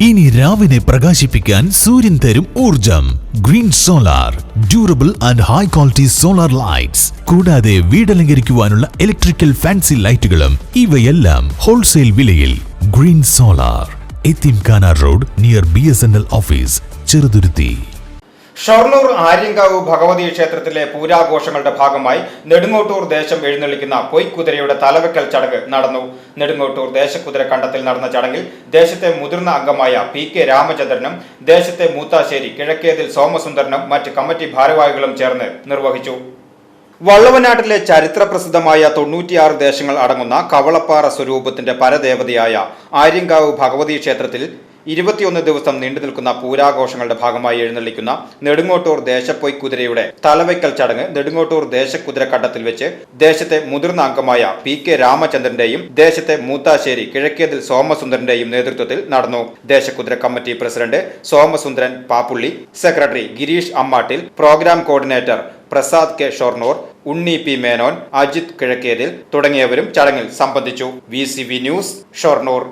ഇനി രാവിനെ പ്രകാശിപ്പിക്കാൻ സൂര്യൻ തരും ഊർജം. Green solar, durable and high quality solar lights. കൂടാതെ വീടലങ്കരിക്കുവാനുള്ള ഇലക്ട്രിക്കൽ ഫാൻസി ലൈറ്റുകളും. ഇവയെല്ലാം ഹോൾസെയിൽ വിലയിൽ. Green solar, Ethimkhana road, near BSNL office, Cheruthuruthy. Shoranur Aryankavu Bhagavathi ക്ഷേത്രത്തിലെ പൂരാഘോഷങ്ങളുടെ ഭാഗമായി നെടുങ്ങോട്ടൂർ ദേശം എഴുന്നള്ളിക്കുന്ന പൊയ്ക്കുതിരയുടെ തലവെക്കൽ ചടങ്ങ് നടന്നു. നെടുങ്ങോട്ടൂർ ദേശക്കുതിര കണ്ടത്തിൽ നടന്ന ചടങ്ങിൽ ദേശത്തെ മുതിർന്ന അംഗമായ PK രാമചന്ദ്രനും ദേശത്തെ മൂത്താശ്ശേരി കിഴക്കേതിൽ സോമസുന്ദരനും മറ്റ് കമ്മിറ്റി ഭാരവാഹികളും ചേർന്ന് നിർവഹിച്ചു. വള്ളവനാട്ടിലെ ചരിത്രപ്രസിദ്ധമായ 96 ദേശങ്ങൾ അടങ്ങുന്ന കവളപ്പാറ സ്വരൂപത്തിന്റെ പരദേവതയായ ആര്യങ്കാവ് ഭഗവതി ക്ഷേത്രത്തിൽ 21 ദിവസം നീണ്ടു നിൽക്കുന്ന പൂരാഘോഷങ്ങളുടെ ഭാഗമായി എഴുന്നള്ളിക്കുന്ന നെടുങ്ങോട്ടൂർ ദേശപ്പൊയ്ക്കുതിരയുടെ തലവയ്ക്കൽ ചടങ്ങ് നെടുങ്ങോട്ടൂർ ദേശക്കുതിരക്കണ്ടത്തിൽ വെച്ച് ദേശത്തെ മുതിർന്ന അംഗമായ PK രാമചന്ദ്രന്റെയും ദേശത്തെ മൂത്താശ്ശേരി കിഴക്കേതിൽ സോമസുന്ദരന്റെയും നേതൃത്വത്തിൽ നടന്നു. ദേശക്കുതിര committee president Somasundaran Pappulli, secretary Girish Ammattil, programme coordinator Prasad K Shoranur, Unni P Menon, Ajith Kizhakkethil തുടങ്ങിയവരും ചടങ്ങിൽ സംബന്ധിച്ചു. VCV news, Shoranur.